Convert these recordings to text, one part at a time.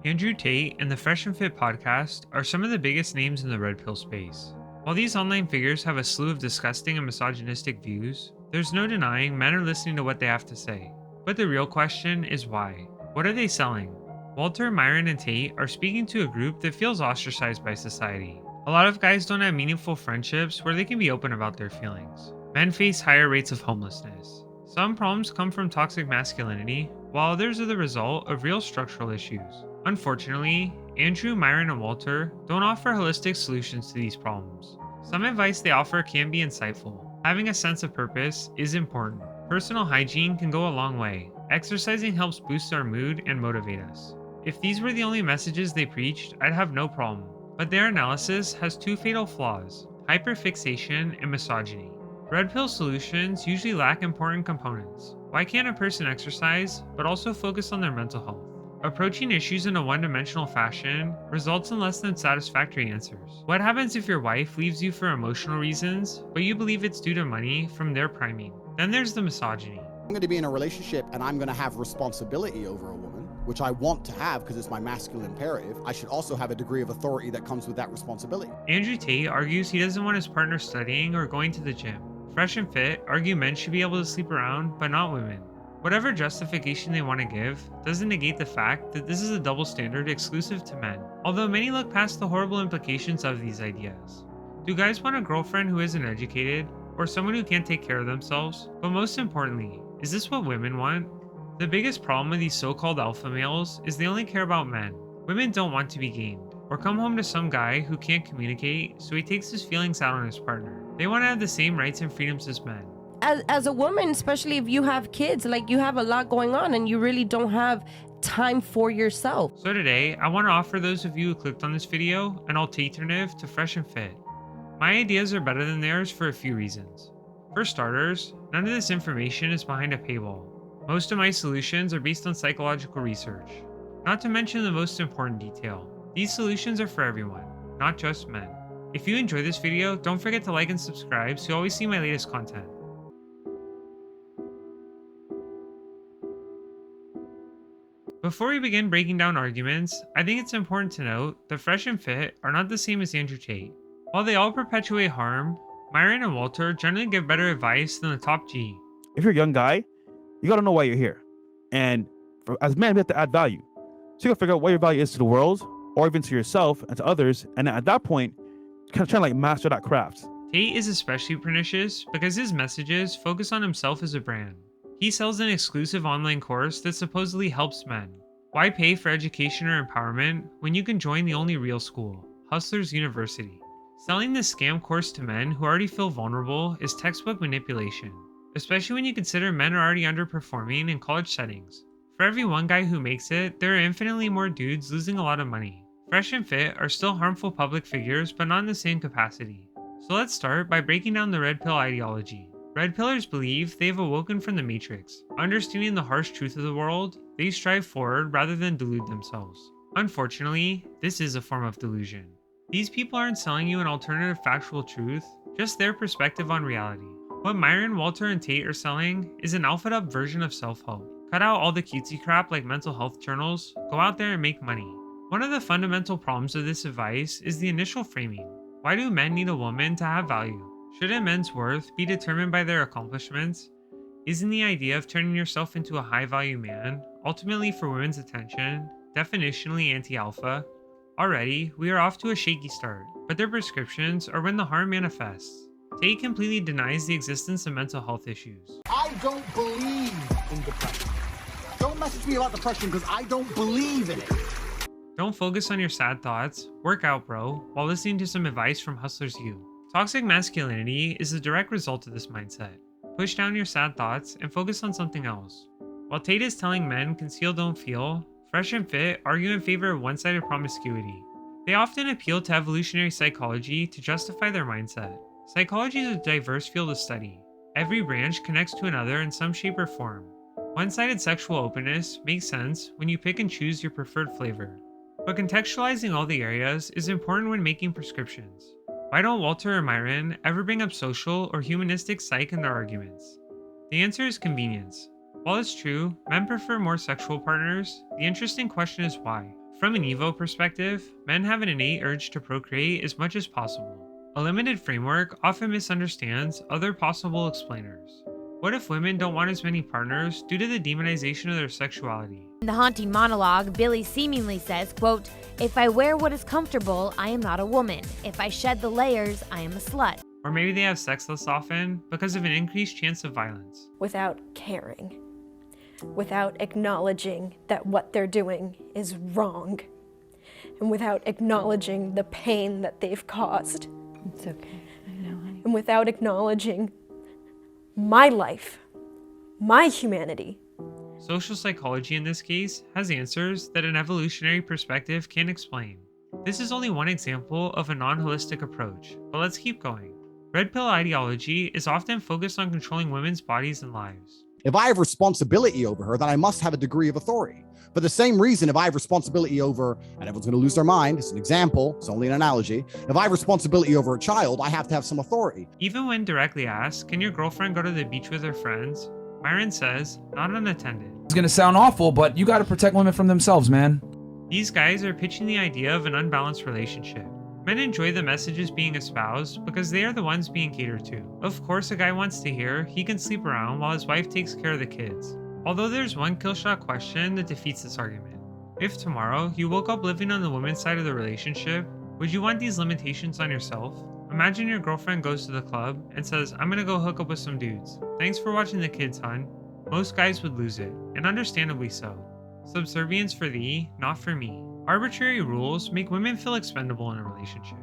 Andrew Tate and the Fresh and Fit podcast are some of the biggest names in the red pill space. While these online figures have a slew of disgusting and misogynistic views, there's no denying men are listening to what they have to say. But the real question is why? What are they selling? Walter, Myron, and Tate are speaking to a group that feels ostracized by society. A lot of guys don't have meaningful friendships where they can be open about their feelings. Men face higher rates of homelessness. Some problems come from toxic masculinity, while others are the result of real structural issues. Unfortunately, Andrew, Myron, and Walter don't offer holistic solutions to these problems. Some advice they offer can be insightful. Having a sense of purpose is important. Personal hygiene can go a long way. Exercising helps boost our mood and motivate us. If these were the only messages they preached, I'd have no problem. But their analysis has two fatal flaws: hyperfixation and misogyny. Red pill solutions usually lack important components. Why can't a person exercise, but also focus on their mental health? Approaching issues in a one-dimensional fashion results in less than satisfactory answers. What happens if your wife leaves you for emotional reasons, but you believe it's due to money from their priming? Then there's the misogyny. I'm going to be in a relationship and I'm going to have responsibility over a woman, which I want to have because it's my masculine imperative. I should also have a degree of authority that comes with that responsibility. Andrew Tate argues he doesn't want his partner studying or going to the gym. Fresh and Fit argue men should be able to sleep around, but not women. Whatever justification they want to give doesn't negate the fact that this is a double standard exclusive to men, although many look past the horrible implications of these ideas. Do guys want a girlfriend who isn't educated, or someone who can't take care of themselves? But most importantly, is this what women want? The biggest problem with these so-called alpha males is they only care about men. Women don't want to be gamed, or come home to some guy who can't communicate, so he takes his feelings out on his partner. They want to have the same rights and freedoms as men. As a woman, especially if you have kids, like you have a lot going on and you really don't have time for yourself. So today, I want to offer those of you who clicked on this video an AlTaternative to Fresh and Fit. My ideas are better than theirs for a few reasons. For starters, none of this information is behind a paywall. Most of my solutions are based on psychological research. Not to mention the most important detail: these solutions are for everyone, not just men. If you enjoy this video, don't forget to like and subscribe so you always see my latest content. Before we begin breaking down arguments, I think it's important to note that Fresh and Fit are not the same as Andrew Tate. While they all perpetuate harm, Myron and Walter generally give better advice than the top G. If you're a young guy, you gotta know why you're here. And as men, we have to add value. So you gotta figure out what your value is to the world, or even to yourself and to others. And at that point, kind of trying to like master that craft. Tate is especially pernicious because his messages focus on himself as a brand. He sells an exclusive online course that supposedly helps men. Why pay for education or empowerment when you can join the only real school, Hustlers University? Selling this scam course to men who already feel vulnerable is textbook manipulation, especially when you consider men are already underperforming in college settings. For every one guy who makes it, there are infinitely more dudes losing a lot of money. Fresh and Fit are still harmful public figures, but not in the same capacity. So let's start by breaking down the red pill ideology. Red pillars believe they have awoken from the matrix. Understanding the harsh truth of the world, they strive forward rather than delude themselves. Unfortunately, this is a form of delusion. These people aren't selling you an alternative factual truth, just their perspective on reality. What Myron, Walter, and Tate are selling is an alphaed up version of self-help. Cut out all the cutesy crap like mental health journals, go out there and make money. One of the fundamental problems of this advice is the initial framing. Why do men need a woman to have value? Shouldn't men's worth be determined by their accomplishments? Isn't the idea of turning yourself into a high-value man, ultimately for women's attention, definitionally anti-alpha? Already, we are off to a shaky start, but their prescriptions are when the harm manifests. Tate completely denies the existence of mental health issues. I don't believe in depression. Don't message me about depression because I don't believe in it. Don't focus on your sad thoughts, work out bro, while listening to some advice from Hustlers U. Toxic masculinity is the direct result of this mindset. Push down your sad thoughts and focus on something else. While Tate is telling men conceal don't feel, Fresh and Fit argue in favor of one-sided promiscuity. They often appeal to evolutionary psychology to justify their mindset. Psychology is a diverse field of study. Every branch connects to another in some shape or form. One-sided sexual openness makes sense when you pick and choose your preferred flavor. But contextualizing all the areas is important when making prescriptions. Why don't Walter or Myron ever bring up social or humanistic psych in their arguments? The answer is convenience. While it's true, men prefer more sexual partners, the interesting question is why. From an Evo perspective, men have an innate urge to procreate as much as possible. A limited framework often misunderstands other possible explainers. What if women don't want as many partners due to the demonization of their sexuality? In the haunting monologue, Billy seemingly says, quote, "If I wear what is comfortable, I am not a woman. If I shed the layers, I am a slut." Or maybe they have sex less often because of an increased chance of violence. Without caring, without acknowledging that what they're doing is wrong, and without acknowledging the pain that they've caused. It's okay. I know, honey. And without acknowledging my life, my humanity. Social psychology in this case has answers that an evolutionary perspective can't explain. This is only one example of a non-holistic approach, but let's keep going. Red pill ideology is often focused on controlling women's bodies and lives. If I have responsibility over her, then I must have a degree of authority. For the same reason, if I have responsibility over, and everyone's going to lose their mind, it's an example, it's only an analogy. If I have responsibility over a child, I have to have some authority. Even when directly asked, can your girlfriend go to the beach with her friends? Myron says, not unattended. It's gonna sound awful, but you gotta protect women from themselves, man. These guys are pitching the idea of an unbalanced relationship. Men enjoy the messages being espoused because they are the ones being catered to. Of course, a guy wants to hear he can sleep around while his wife takes care of the kids. Although there's one killshot question that defeats this argument. If tomorrow you woke up living on the women's side of the relationship, would you want these limitations on yourself? Imagine your girlfriend goes to the club and says, I'm gonna go hook up with some dudes. Thanks for watching the kids, hun. Most guys would lose it, and understandably so. Subservience for thee, not for me. Arbitrary rules make women feel expendable in a relationship.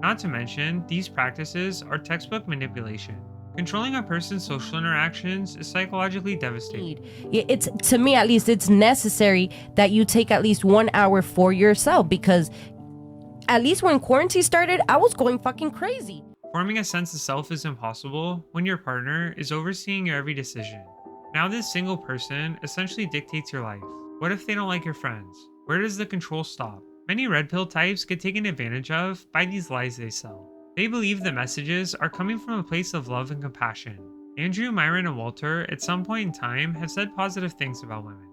Not to mention, these practices are textbook manipulation. Controlling a person's social interactions is psychologically devastating. It's, to me at least, it's necessary that you take at least 1 hour for yourself, because at least when quarantine started, I was going fucking crazy. Forming a sense of self is impossible when your partner is overseeing your every decision. Now this single person essentially dictates your life. What if they don't like your friends? Where does the control stop? Many red pill types get taken advantage of by these lies they sell. They believe the messages are coming from a place of love and compassion. Andrew, Myron, and Walter at some point in time have said positive things about women.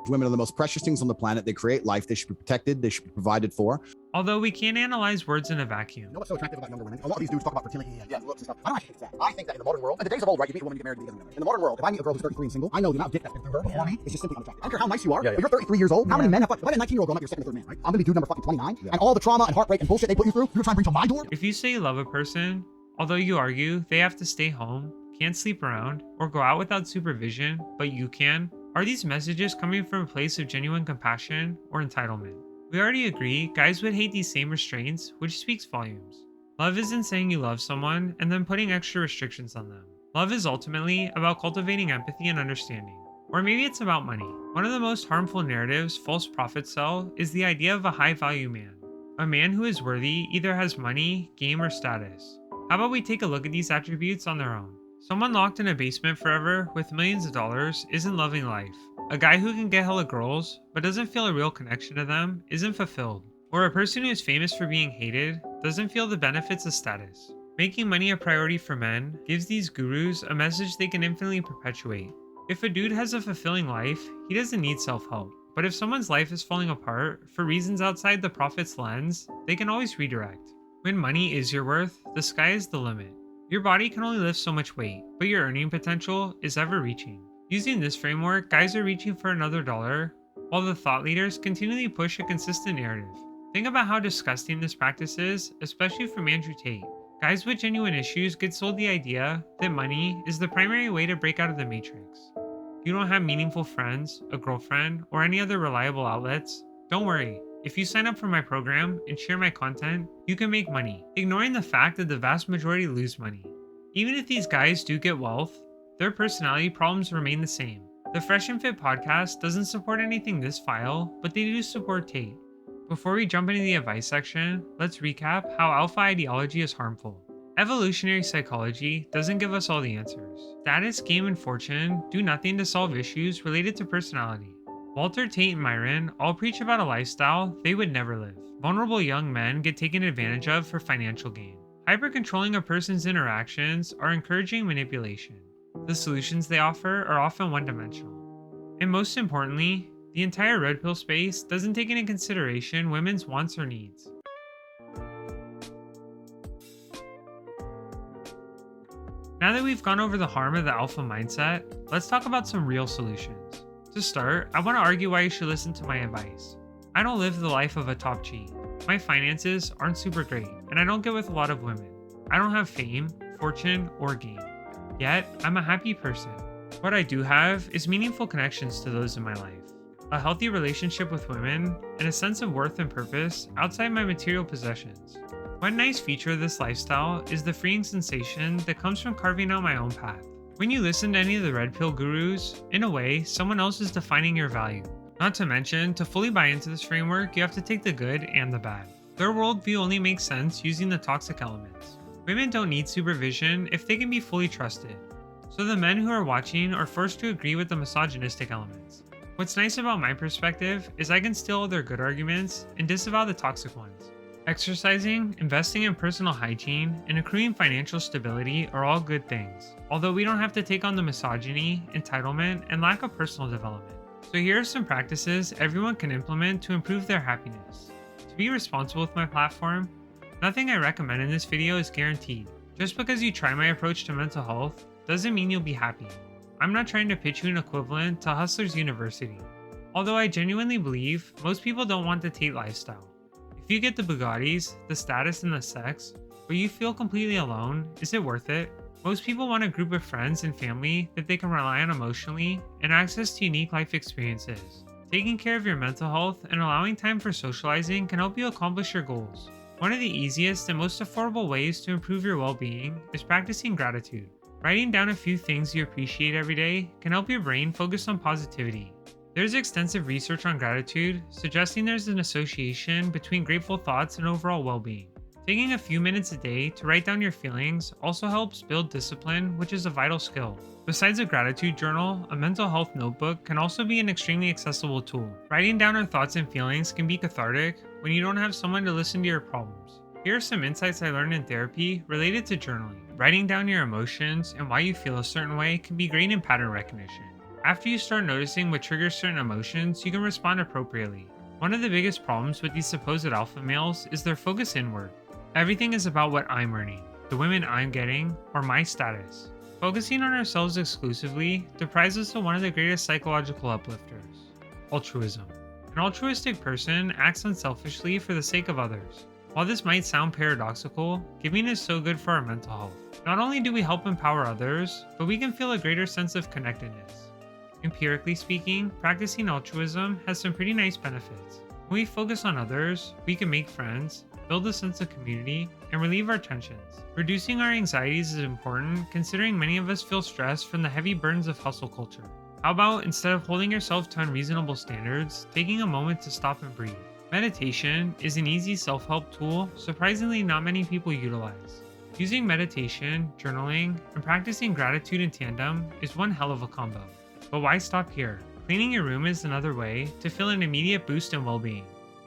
Women are the most precious things on the planet. They create life. They should be protected. They should be provided for. Although we can't analyze words in a vacuum. You know what's so attractive about younger women? A lot of these dudes talk about fertility and looks and stuff. I don't actually think that. I think that in the modern world, in the days of old, right, you meet a woman, you get married to the other women. In the modern world, if I meet a girl who's 33 and single, I know the amount of dick that's been through her before me is just simply unattractive. I don't care how nice you are, but you're 33 years old. How many men have fucked? If I had a 19-year-old girl, I'm your second or third man, right? I'm gonna be dude number fucking 29, and all the trauma and heartbreak and bullshit they put you through, you're trying to bring to my door? If you say you love a person, although you argue they have to stay home, can't sleep around, or go out without supervision, but you can, are these messages coming from a place of genuine compassion or entitlement? We already agree guys would hate these same restraints, which speaks volumes. Love isn't saying you love someone and then putting extra restrictions on them. Love is ultimately about cultivating empathy and understanding. Or maybe it's about money. One of the most harmful narratives false prophets sell is the idea of a high-value man. A man who is worthy either has money, game, or status. How about we take a look at these attributes on their own? Someone locked in a basement forever with millions of dollars isn't loving life. A guy who can get hella girls but doesn't feel a real connection to them isn't fulfilled. Or a person who is famous for being hated doesn't feel the benefits of status. Making money a priority for men gives these gurus a message they can infinitely perpetuate. If a dude has a fulfilling life, he doesn't need self-help. But if someone's life is falling apart for reasons outside the prophet's lens, they can always redirect. When money is your worth, the sky is the limit. Your body can only lift so much weight, but your earning potential is ever reaching. Using this framework, guys are reaching for another dollar, while the thought leaders continually push a consistent narrative. Think about how disgusting this practice is, especially from Andrew Tate. Guys with genuine issues get sold the idea that money is the primary way to break out of the matrix. You don't have meaningful friends, a girlfriend, or any other reliable outlets? Don't worry. If you sign up for my program and share my content, you can make money, ignoring the fact that the vast majority lose money. Even if these guys do get wealth, their personality problems remain the same. The Fresh and Fit podcast doesn't support anything this vile, but they do support Tate. Before we jump into the advice section, let's recap how alpha ideology is harmful. Evolutionary psychology doesn't give us all the answers. Status, game, and fortune do nothing to solve issues related to personality. Walter, Tate, and Myron all preach about a lifestyle they would never live. Vulnerable young men get taken advantage of for financial gain. Hyper-controlling a person's interactions are encouraging manipulation. The solutions they offer are often one-dimensional. And most importantly, The entire red pill space doesn't take into consideration women's wants or needs. Now that we've gone over the harm of the alpha mindset, let's talk about some real solutions. To start, I want to argue why you should listen to my advice. I don't live the life of a top G. My finances aren't super great, and I don't get with a lot of women. I don't have fame, fortune, or gain. Yet, I'm a happy person. What I do have is meaningful connections to those in my life, a healthy relationship with women, and a sense of worth and purpose outside my material possessions. One nice feature of this lifestyle is the freeing sensation that comes from carving out my own path. When you listen to any of the red pill gurus, in a way, someone else is defining your value. Not to mention, to fully buy into this framework, you have to take the good and the bad. Their worldview only makes sense using the toxic elements. Women don't need supervision if they can be fully trusted. So the men who are watching are forced to agree with the misogynistic elements. What's nice about my perspective is I can steal their good arguments and disavow the toxic ones. Exercising, investing in personal hygiene, and accruing financial stability are all good things, although we don't have to take on the misogyny, entitlement, and lack of personal development. So here are some practices everyone can implement to improve their happiness. To be responsible with my platform, nothing I recommend in this video is guaranteed. Just because you try my approach to mental health doesn't mean you'll be happy. I'm not trying to pitch you an equivalent to Hustlers University, although I genuinely believe most people don't want the Tate lifestyle. If you get the Bugattis, the status, and the sex, but you feel completely alone, is it worth it? Most people want a group of friends and family that they can rely on emotionally and access to unique life experiences. Taking care of your mental health and allowing time for socializing can help you accomplish your goals. One of the easiest and most affordable ways to improve your well-being is practicing gratitude. Writing down a few things you appreciate every day can help your brain focus on positivity. There's extensive research on gratitude suggesting there's an association between grateful thoughts and overall well-being. Taking a few minutes a day to write down your feelings also helps build discipline, which is a vital skill. Besides a gratitude journal, a mental health notebook can also be an extremely accessible tool. Writing down our thoughts and feelings can be cathartic when you don't have someone to listen to your problems. Here are some insights I learned in therapy related to journaling. Writing down your emotions and why you feel a certain way can be great in pattern recognition. After you start noticing what triggers certain emotions, you can respond appropriately. One of the biggest problems with these supposed alpha males is their focus inward. Everything is about what I'm earning, the women I'm getting, or my status. Focusing on ourselves exclusively deprives us of one of the greatest psychological uplifters, altruism. An altruistic person acts unselfishly for the sake of others. While this might sound paradoxical, giving is so good for our mental health. Not only do we help empower others, but we can feel a greater sense of connectedness. Empirically speaking, practicing altruism has some pretty nice benefits. When we focus on others, we can make friends, build a sense of community, and relieve our tensions. Reducing our anxieties is important considering many of us feel stressed from the heavy burdens of hustle culture. How about instead of holding yourself to unreasonable standards, taking a moment to stop and breathe? Meditation is an easy self-help tool surprisingly not many people utilize. Using meditation, journaling, and practicing gratitude in tandem is one hell of a combo. But why stop here? Cleaning your room is another way to feel an immediate boost in well-being.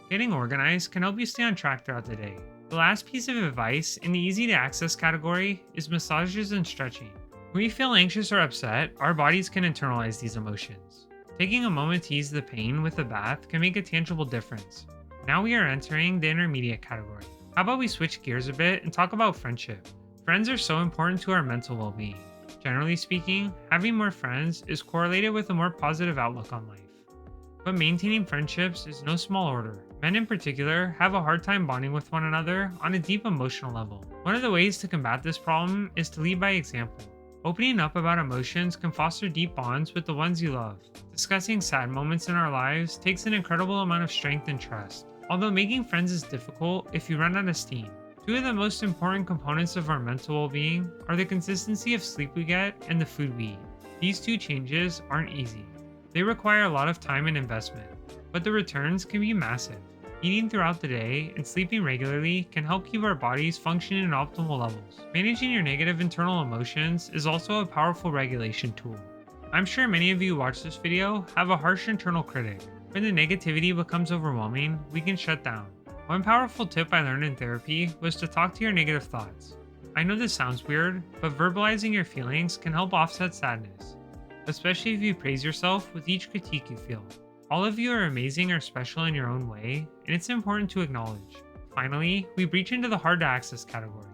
Getting organized can help you stay on track throughout the day. The last piece of advice in the easy to access category is massages and stretching. When we feel anxious or upset, our bodies can internalize these emotions. Taking a moment to ease the pain with a bath can make a tangible difference. Now we are entering the intermediate category. How about we switch gears a bit and talk about friendship? Friends are so important to our mental well-being. Generally speaking, having more friends is correlated with a more positive outlook on life. But maintaining friendships is no small order. Men in particular have a hard time bonding with one another on a deep emotional level. One of the ways to combat this problem is to lead by example. Opening up about emotions can foster deep bonds with the ones you love. Discussing sad moments in our lives takes an incredible amount of strength and trust. Although making friends is difficult if you run out of steam. Two of the most important components of our mental well-being are the consistency of sleep we get and the food we eat. These two changes aren't easy. They require a lot of time and investment, but the returns can be massive. Eating throughout the day and sleeping regularly can help keep our bodies functioning at optimal levels. Managing your negative internal emotions is also a powerful regulation tool. I'm sure many of you who watch this video have a harsh internal critic. When the negativity becomes overwhelming, we can shut down. One powerful tip I learned in therapy was to talk to your negative thoughts. I know this sounds weird, but verbalizing your feelings can help offset sadness, especially if you praise yourself with each critique you feel. All of you are amazing or special in your own way, and it's important to acknowledge. Finally, we breach into the hard to access category.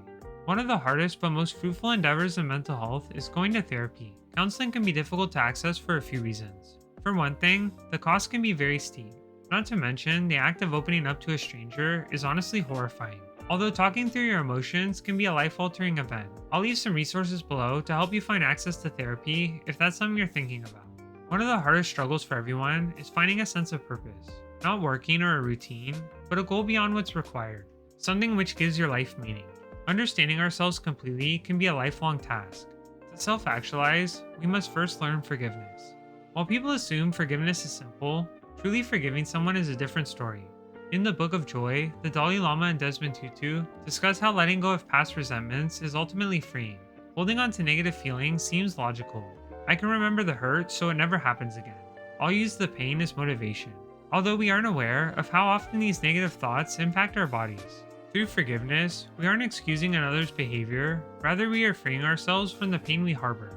One of the hardest but most fruitful endeavors in mental health is going to therapy. Counseling can be difficult to access for a few reasons. For one thing, the cost can be very steep. Not to mention, the act of opening up to a stranger is honestly horrifying. Although talking through your emotions can be a life-altering event. I'll leave some resources below to help you find access to therapy if that's something you're thinking about. One of the hardest struggles for everyone is finding a sense of purpose. Not working or a routine, but a goal beyond what's required. Something which gives your life meaning. Understanding ourselves completely can be a lifelong task. To self-actualize, we must first learn forgiveness. While people assume forgiveness is simple, truly forgiving someone is a different story. In the Book of Joy, the Dalai Lama and Desmond Tutu discuss how letting go of past resentments is ultimately freeing. Holding on to negative feelings seems logical. I can remember the hurt so it never happens again. I'll use the pain as motivation. Although we aren't aware of how often these negative thoughts impact our bodies. Through forgiveness, we aren't excusing another's behavior, rather we are freeing ourselves from the pain we harbor.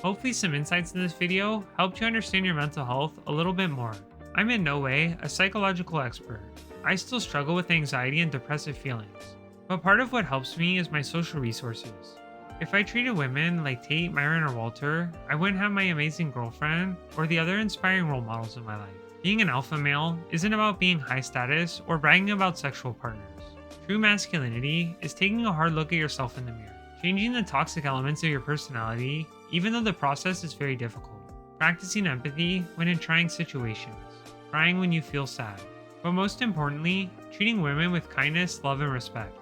Hopefully some insights in this video helped you understand your mental health a little bit more. I'm in no way a psychological expert. I still struggle with anxiety and depressive feelings, but part of what helps me is my social resources. If I treated women like Tate, Myron, or Walter, I wouldn't have my amazing girlfriend or the other inspiring role models in my life. Being an alpha male isn't about being high status or bragging about sexual partners. True masculinity is taking a hard look at yourself in the mirror, changing the toxic elements of your personality, even though the process is very difficult. Practicing empathy when in trying situations, crying when you feel sad, but most importantly, treating women with kindness, love, and respect.